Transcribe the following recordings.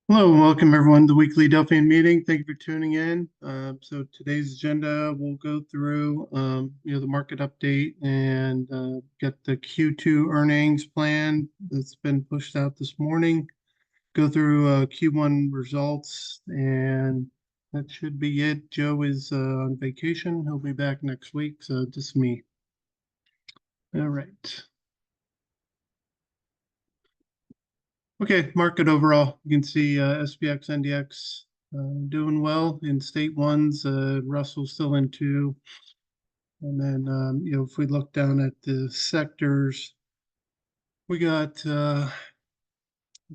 Hello and welcome everyone to the weekly Delphian meeting. Thank you for tuning in. So today's agenda, we'll go through, the market update and get the Q2 earnings plan that's been pushed out this morning. Go through Q1 results, and that should be it. Joe is on vacation. He'll be back next week, so just me. All right. Okay, market overall, you can see SPX, NDX doing well in state ones. Russell's still in two. And then, if we look down at the sectors, we got, I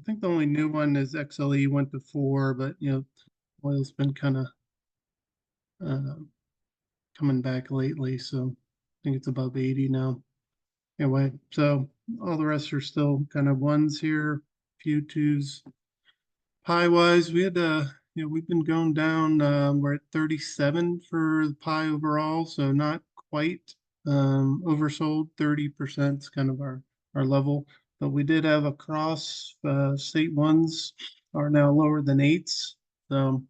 think the only new one is XLE went to four, but, oil's been kind of uh, coming back lately. So I think it's above 80 now. Anyway, so all the rest are still kind of ones here, few twos. Pie wise, we had we've been going down. We're at 37 for the pie overall, so not quite oversold. 30% is kind of our level, but we did have across state ones are now lower than eights. So,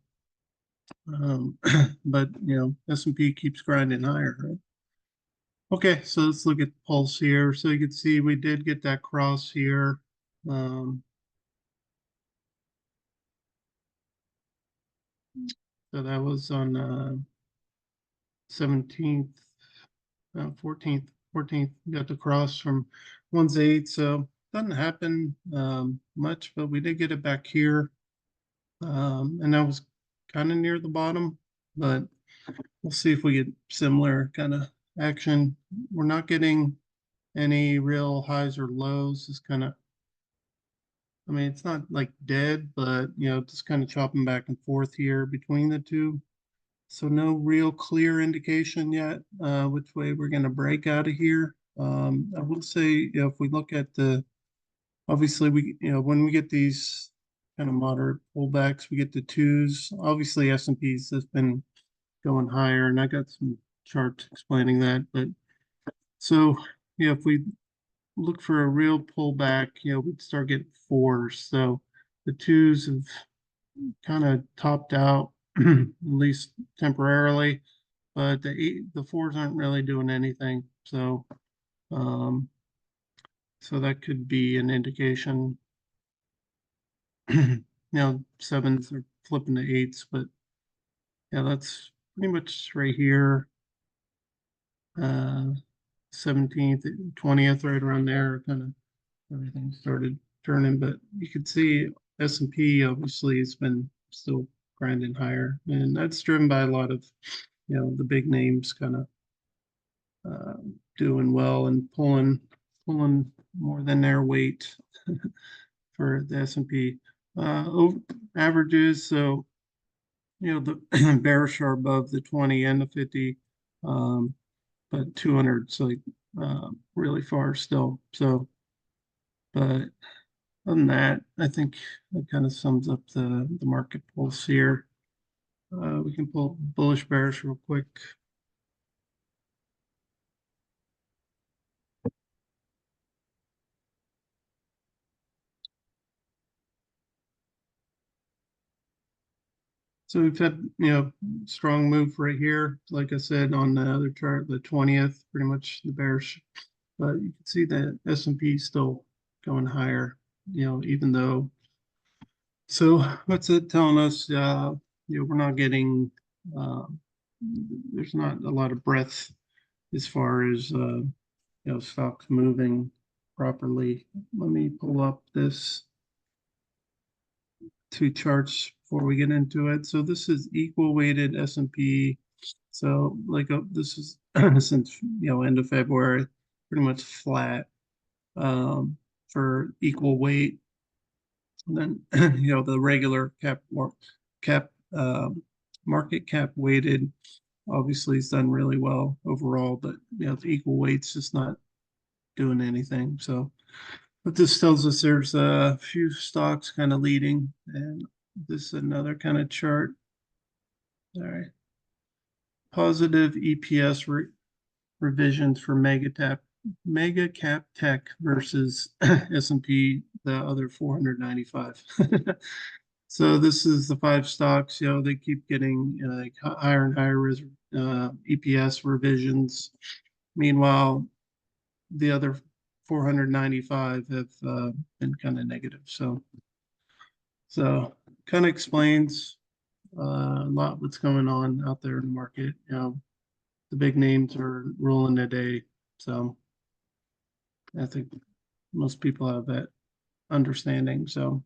um, but S&P keeps grinding higher, right? Okay, so let's look at pulse here. So you can see we did get that cross here. Um, so that was on 17th, 14th, got the cross from 1's 8. So doesn't happen much, but we did get it back here. And that was kind of near the bottom, but we'll see if we get similar kind of action. We're not getting any real highs or lows. It's kind of, I mean, it's not like dead, but just kind of chopping back and forth here between the two. So no real clear indication yet which way we're going to break out of here. I will say, if we look at obviously when we get these kind of moderate pullbacks, we get the twos. Obviously S&P's has been going higher, and I got some charts explaining that. But so if we look for a real pullback, we'd start getting fours. So the twos have kind of topped out, at least temporarily, but the fours aren't really doing anything. So, um, so that could be an indication. Sevens are flipping to eights, but yeah, that's pretty much right here. 17th, 20th, right around there, kind of everything started turning. But you could see S&P obviously has been still grinding higher, and that's driven by a lot of the big names kind of uh, doing well and pulling more than their weight for the S&P averages. So the bearish are above the 20 and the 50, but 200's like really far still. So, but other than that, I think that kind of sums up the market pulse here. We can pull bullish bearish real quick. So we've had, strong move right here. Like I said on the other chart, the 20th, pretty much the bearish. But you can see that S&P still going higher, even though. So what's it telling us? We're not getting, uh, there's not a lot of breadth as far as, stocks moving properly. Let me pull up this two charts before we get into it. So this is equal weighted S&P. So like this is since end of February, pretty much flat for equal weight. And then the regular cap market cap weighted obviously has done really well overall, but the equal weight's just not doing anything. So what this tells us, there's a few stocks kind of leading, and this is another kind of chart. All right. Positive EPS revisions for mega cap tech versus S&P, the other 495. So this is the five stocks, they keep getting like higher and higher EPS revisions. Meanwhile, the other 495 have been kind of negative. So kind of explains a lot what's going on out there in the market. The big names are ruling the day. So I think most people have that understanding. So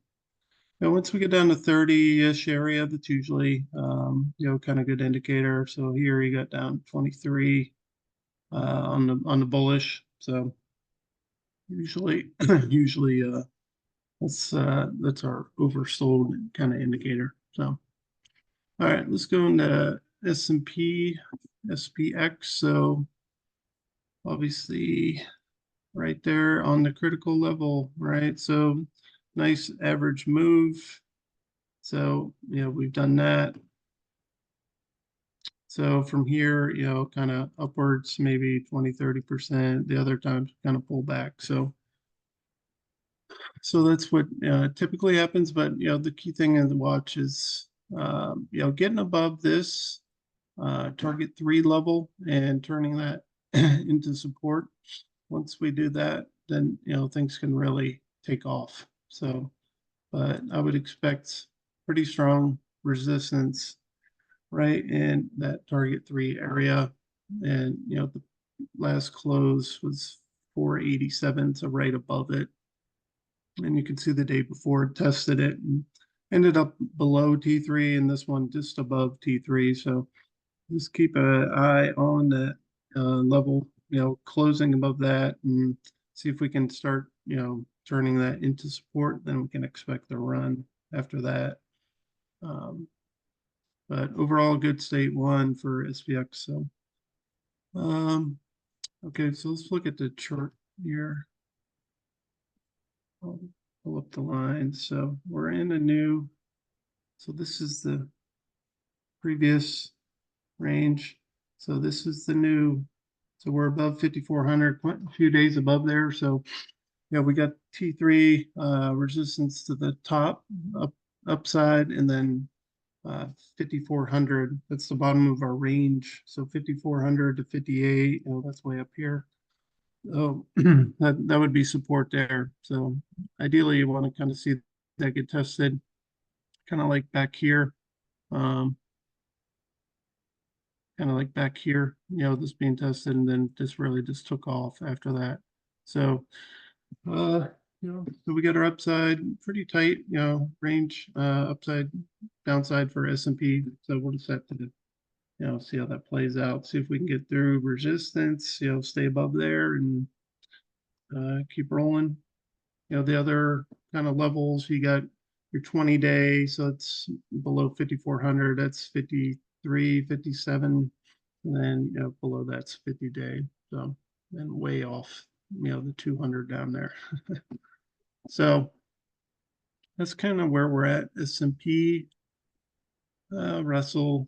once we get down to 30-ish area, that's usually kind of good indicator. So here you got down 23 on the bullish. So usually usually that's our oversold kind of indicator. So all right, let's go into S&P SPX. So obviously right there on the critical level, right? So nice average move. So we've done that. So from here, kind of upwards, maybe 20-30%. The other times kind of pull back. So that's what typically happens. But the key thing in the watch is getting above this target 3 level and turning that into support. Once we do that, then things can really take off. So, but I would expect pretty strong resistance right in that target 3 area. And the last close was 487, so right above it. And you can see the day before it tested it and ended up below T3, and this one just above T3. So just keep an eye on that level, closing above that, and see if we can start, turning that into support. Then we can expect a run after that. But overall, good state one for SPX. So, okay, so let's look at the chart here. I'll pull up the lines. So we're in a new, so this is the previous range. So this is the new, so we're above 5,400, quite a few days above there. So we got T3 resistance to the top, upside, and then 5,400. That's the bottom of our range. So 5,400 to 58, that's way up here. So that would be support there. So ideally, you want to kind of see that get tested, kind of like back here. Um, kind of like back here, this being tested, and then this really just took off after that. So, so we got our upside pretty tight, range, upside, downside for S&P. So we'll just have to, see how that plays out. See if we can get through resistance, stay above there and keep rolling. The other kind of levels, you got your 20-day, so it's below 5,400. That's 53, 57. And then, below that's 50-day. So, and way off, the 200 down there. So that's kind of where we're at. S&P, Russell,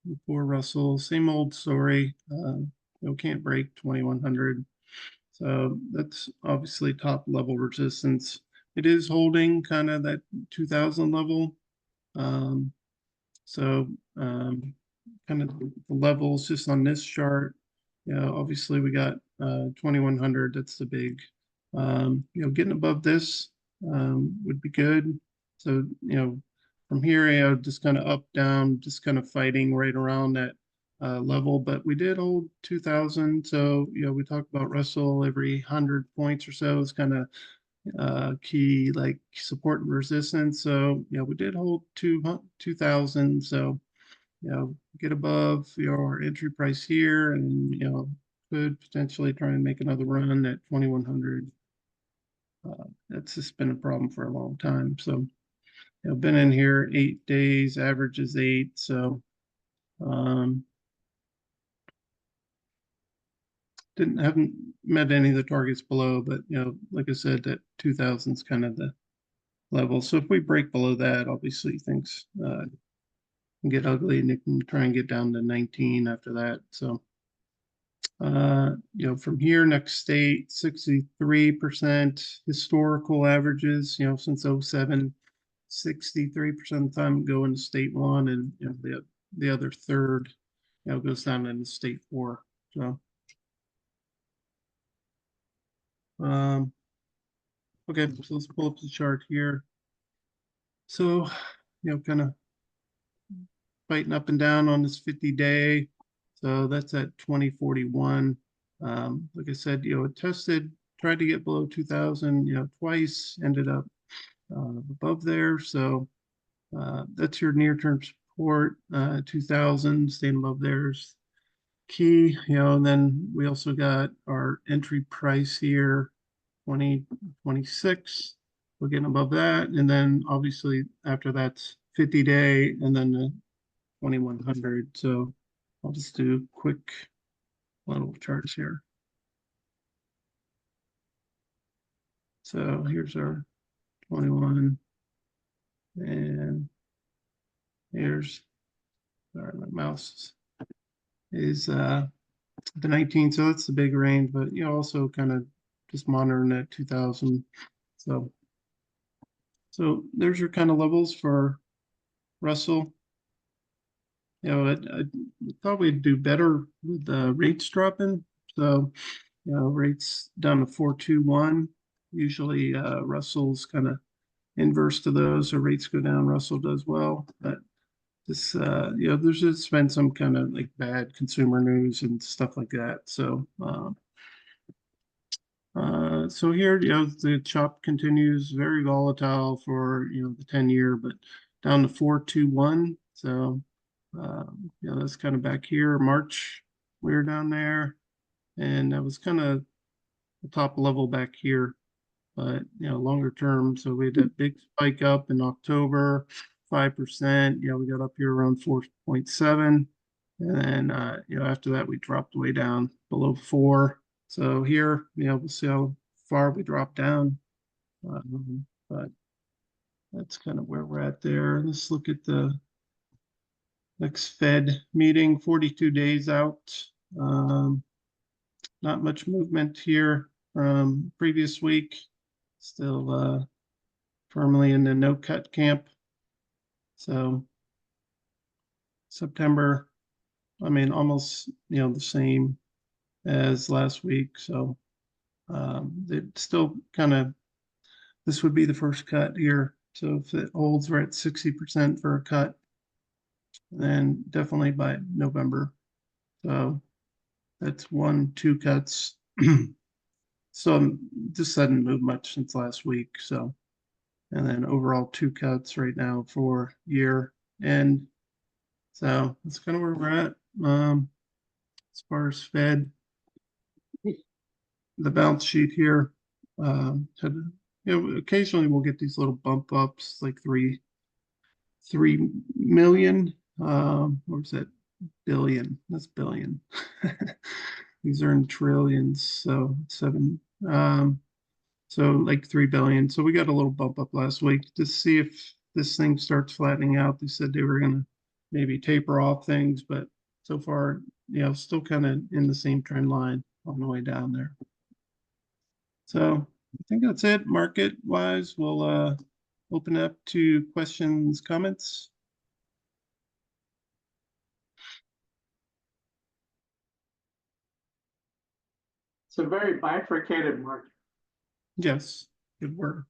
before Russell, same old story. Can't break 2100. So that's obviously top level resistance. It is holding kind of that 2000 level. Um, so kind of the levels just on this chart. Obviously we got 2100. That's the big. Getting above this would be good. So from here, just kind of up, down, just kind of fighting right around that level. But we did hold 2000. So we talk about Russell every 100 points or so is kind of key like support and resistance. So we did hold 2000. So get above your entry price here, and could potentially try and make another run at 2100. That's just been a problem for a long time. So been in here 8 days, average is 8. So haven't met any of the targets below, but like I said, that 2000 is kind of the level. So if we break below that, obviously things can get ugly, and it can try and get down to 19 after that. So from here, next state, 63% historical averages, since '07. 63% of the time go into state one, and the other third, goes down into state four. So, okay, so let's pull up the chart here. So, kind of fighting up and down on this 50-day. So that's at 2041. Like I said, it tested, tried to get below 2000, twice, ended up above there. So that's your near-term support. 2000, staying above there's key, and then we also got our entry price here, 2026. We're getting above that. And then obviously after that's 50-day and then the 2100. So I'll just do quick little charts here. So here's our 21, and here's, sorry, my mouse is the 19. So that's the big range, but also kind of just monitoring at 2000. So there's your kind of levels for Russell. I thought we'd do better with the rates dropping. So, rates down to 421. Usually Russell's kind of inverse to those. So rates go down, Russell does well. But this, there's just been some kind of like bad consumer news and stuff like that. So, so here, the chop continues very volatile for, the 10-year, but down to 421. So, that's kind of back here. March, we were down there, and that was kind of the top level back here. But, longer term, so we had a big spike up in October, 5%. We got up here around 4.7. And then, after that, we dropped way down below 4. So here, we'll see how far we drop down. But that's kind of where we're at there. Let's look at the next Fed meeting, 42 days out. Not much movement here from previous week. Still firmly in the no cut camp. So September, almost, the same as last week. So it still kind of, this would be the first cut here. So if it holds, we're at 60% for a cut, then definitely by November. So that's 1-2 cuts. So just hadn't moved much since last week. So, and then overall 2 cuts right now for year end. So that's kind of where we're at. As far as Fed, the balance sheet here, occasionally we'll get these little bump ups, like 3 million. Or is that billion? That's billion. These are in trillions, so 7. So like 3 billion. So we got a little bump up last week to see if this thing starts flattening out. They said they were going to maybe taper off things, but so far, still kind of in the same trend line on the way down there. So I think that's it. Market wise, we'll open up to questions, comments. It's a very bifurcated market. Yes, good word.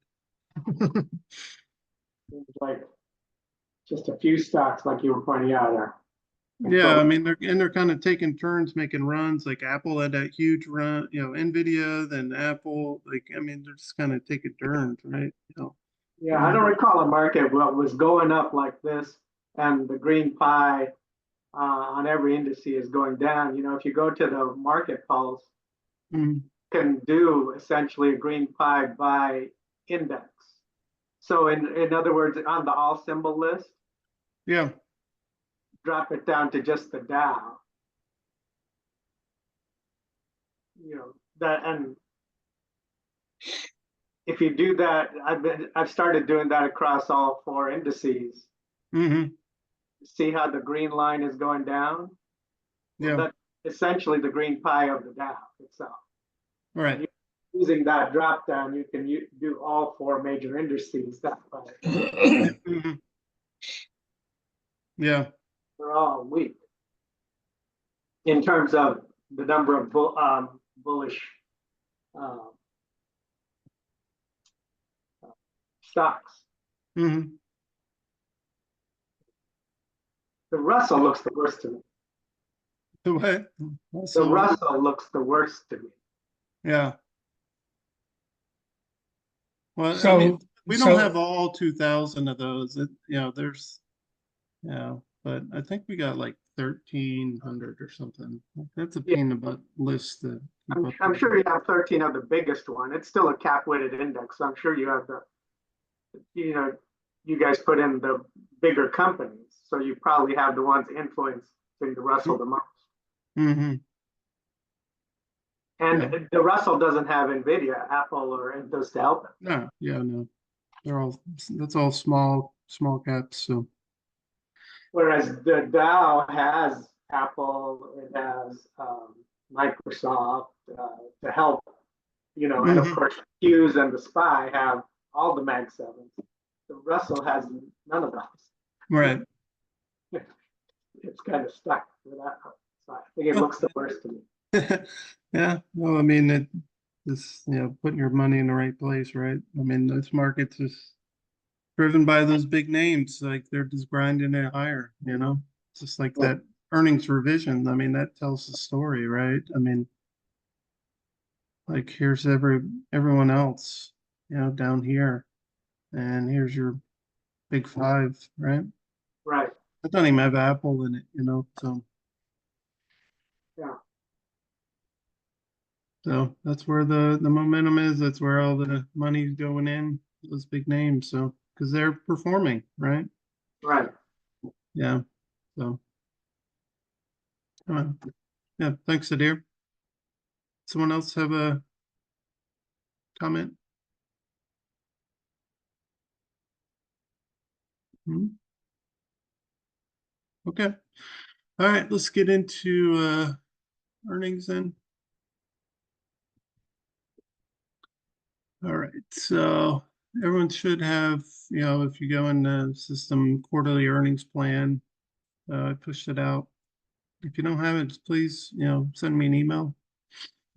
It's like just a few stocks, like you were pointing out there. Yeah, they're kind of taking turns making runs. Like Apple had that huge run, Nvidia, then Apple. They're just kind of taking turns, right? Yeah, I don't recall a market what was going up like this, and the green pie on every index is going down. If you go to the market pulse, Mhm. can do essentially a green pie by index. So in other words, on the all symbol list, Yeah. drop it down to just the Dow. That, and if you do that, I've started doing that across all 4 indices. Mm-hmm. See how the green line is going down? Yeah. Well, that's essentially the green pie of the Dow itself. Right. using that drop down, you can do all four major indices that way. Mhm. Yeah. They're all weak in terms of the number of bullish uh, stocks. Hmm. The Russell looks the worst to me. The what? The Also, what? Russell looks the worst to me. Yeah. Well, I mean, So, we don't have so, all 2,000 of those. There's, but I think we got like 1,300 or something. That's a Yeah, pain in the butt list to keep up I'm with. sure you have 13 of the biggest one. It's still a cap weighted index. So I'm sure you have you guys put in the bigger companies. So you probably have the ones influencing the Russell the most. Mm-hmm. Yeah. And the Russell doesn't have NVIDIA, Apple, or those to help it. No, yeah, no. That's all small caps. So, Whereas the Dow has Apple, it has Microsoft to help, and of hmm, course Hughes and the SPY have all the Mag 7s. The Russell has none of those. right. It's kind of stuck with that. So I think it Oh, looks the worst to me. yeah. Well, I mean, putting your money in the right place, right? I mean, this market's just driven by those big names. Like they're just grinding it higher, Just like Yeah. that earnings revision. I mean, that tells the story, right? I mean, like here's everyone else, down here, and here's your big five, right? Right. I don't even have Apple in it. Yeah. So that's where the momentum is. That's where all the money's going in, those big names. So because they're performing, right? Right. Yeah. So yeah, thanks, Adir. Someone else have a comment? Hmm? Okay. All right, let's get into earnings then. All right, so everyone should have, if you go in the system quarterly earnings plan, I pushed it out. If you don't have it, please, send me an email.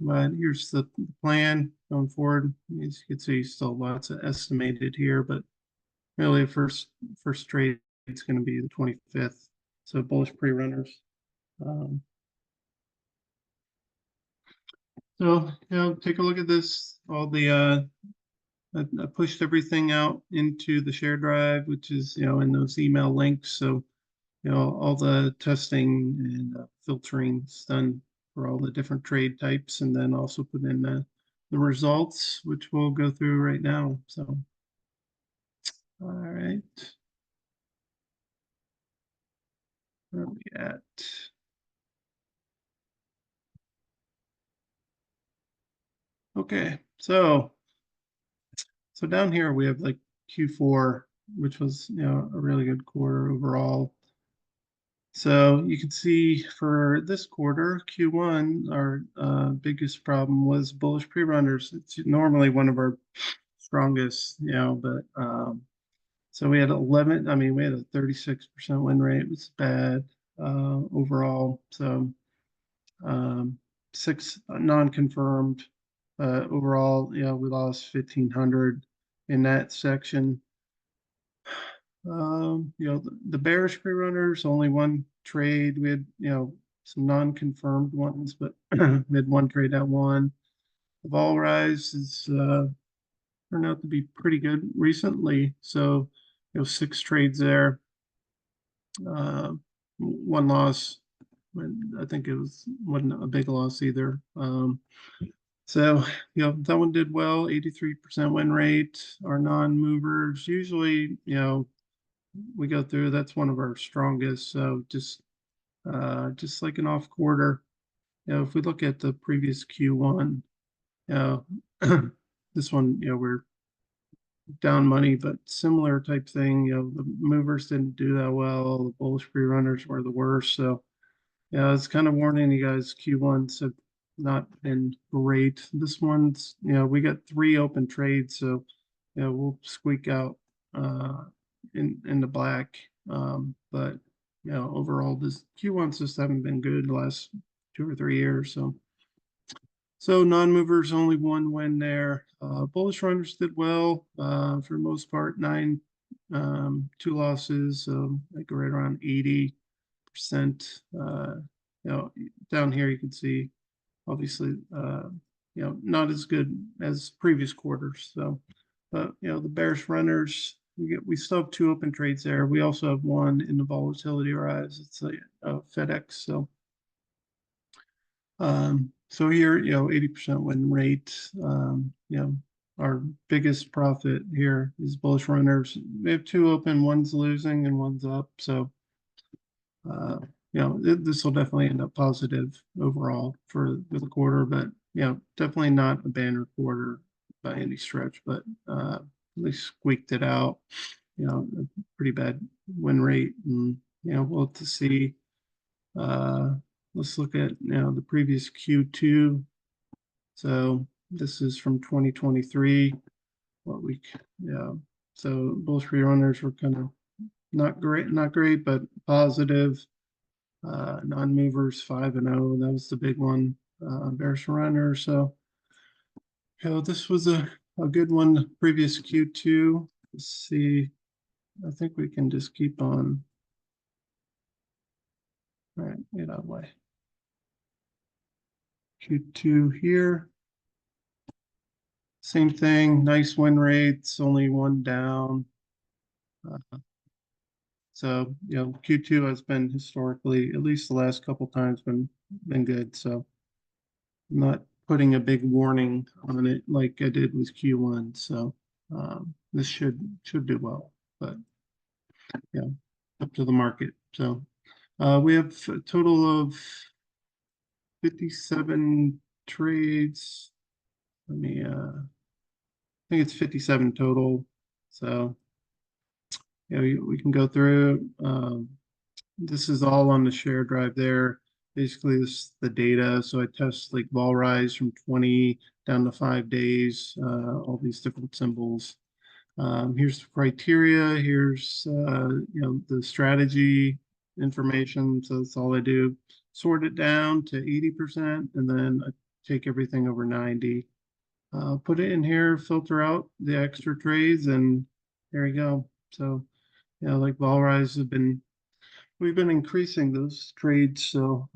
But here's the plan going forward. As you can see, still lots of estimated here, but really first trade it's going to be the 25th. So bullish pre-runners. Um, so take a look at this. All the I pushed everything out into the share drive, which is in those email links. So all the testing and filtering is done for all the different trade types, and then also put in the results, which we'll go through right now. So, all right, where are we at? Okay, so down here we have like Q4, which was a really good quarter overall. So you can see for this quarter, Q1, our biggest problem was bullish pre-runners. It's normally one of our strongest, but so we had 11, I mean, we had a 36% win rate. It was bad overall. So six non-confirmed. Overall, we lost 1,500 in that section. The bearish pre-runners, only one trade. We had, some non-confirmed ones, but we had one trade that won. The vol rise is turned out to be pretty good recently. So, six trades there. One loss. I think it wasn't a big loss either. So, that one did well, 83% win rate. Our non-movers usually, we go through, that's one of our strongest. So just like an off quarter, if we look at the previous Q1, uh, this one, we're down money, but similar type thing. The movers didn't do that well. The bullish pre runners were the worst. So, it's kind of warning you guys Q1. So not been great. This one's, we got 3 open trades, so we'll squeak out in the black. But overall, this Q1s just haven't been good the last 2 or 3 years. So non-movers only 1 win there. Bullish runners did well for the most part. 2 losses, like right around 80%. Down here you can see obviously not as good as previous quarters. So, but the bearish runners, we still have 2 open trades there. We also have one in the volatility rise. It's a FedEx. So here, 80% win rate. Our biggest profit here is bullish runners. We have 2 open, one's losing and one's up. So, this will definitely end up positive overall for the quarter, but definitely not a banner quarter by any stretch, but at least squeaked it out. A pretty bad win rate, and we'll have to see. Let's look at the previous Q2. So this is from 2023. What week? Yeah. So bullish free runners were kind of not great, but positive. Non-movers 5-0. That was the big one. Bearish runner. So this was a good one. Previous Q2. Let's see. I think we can just keep on. All right, get out of the way. Q2 here. Same thing, nice win rates, only 1 down. So, Q2 has been historically, at least the last couple times, been good. So I'm not putting a big warning on it like I did with Q1. So this should do well, but up to the market. So we have a total of 57 trades. Let me I think it's 57 total. So we can go through. This is all on the share drive there. Basically, this is the data. So I test like vol rise from 20 down to 5 days, all these different symbols. Here's the criteria. Here's the strategy information. So that's all I do. Sort it down to 80%, and then I take everything over 90. Put it in here, filter out the extra trades, and there you go. So, like vol rise we've been increasing those trades. So,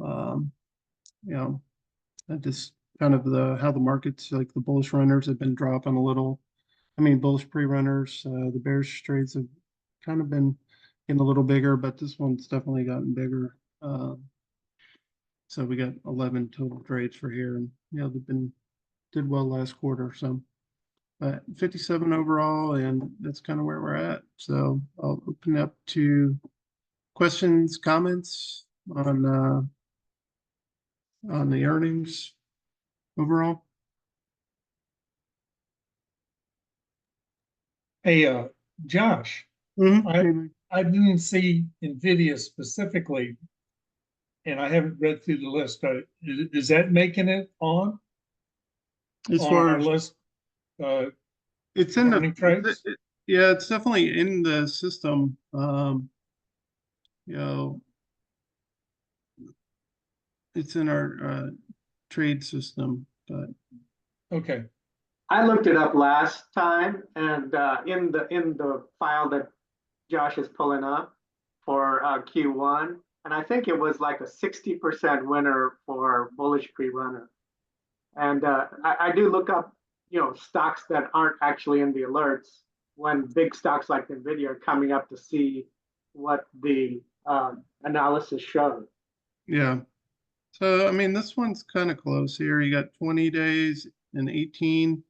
that just kind of how the markets, like the bullish runners have been dropping a little. I mean, bullish pre-runners, the bearish trades have kind of been getting a little bigger, but this one's definitely gotten bigger. So we got 11 total trades for here, and did well last quarter. So, but 57 overall, and that's kind of where we're at. So I'll open up to questions, comments on the earnings overall. Hey, Josh, Mm-hmm. I didn't see NVIDIA specifically, and I haven't read through the list. Is that making it on As far our as list? it's in earning trades? yeah, it's definitely in the system. It's in our trade system, but Okay. I looked it up last time, and in the file that Josh is pulling up for Q1, and I think it was like a 60% winner for bullish pre-runner. And I do look up, stocks that aren't actually in the alerts when big stocks like NVIDIA are coming up to see what the analysis showed. yeah. So I mean, this one's kind of close here. You got 20 days and 18,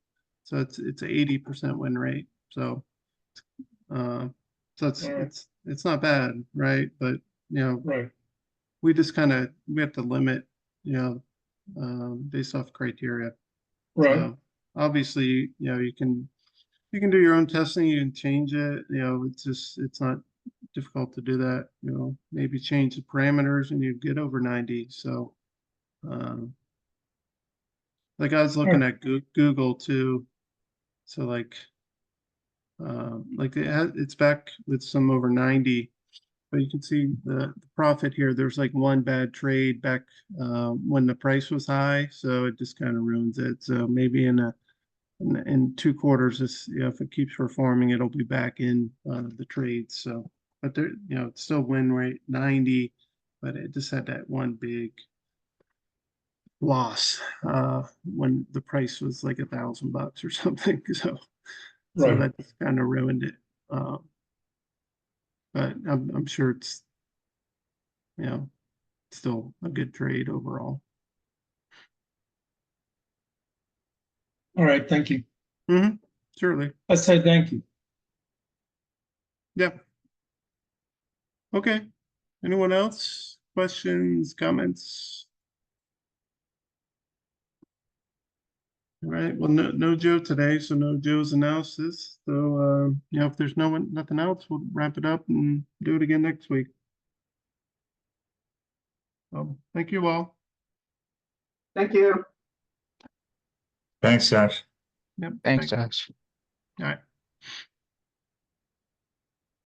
so it's an 80% win rate. So it's not bad, right? But Right. we just we have to limit, based off criteria. Right. So obviously, you can do your own testing, you can change it. It's not difficult to do that. Maybe change the parameters and you get over 90. So Like I was looking at Google too. So like it's back with some over 90, but you can see the profit here. There's like one bad trade back when the price was high, so it just kind of ruins it. So maybe in 2 quarters, if it keeps performing, it'll be back in the trades. So, but there, it's still win rate 90, but it just had that one big loss when the price was like $1,000 or something. So Right. that just kind of ruined it. But I'm sure it's still a good trade overall. All right, thank you. Certainly. I say thank you. Yeah. Okay. Anyone else? Questions, comments? All right. Well, no Joe today, so no Joe's analysis. So, if there's nothing else, we'll wrap it up and do it again next week. Thank you all. Thank you. Thanks, Josh. Yep. Thanks, Josh. All right.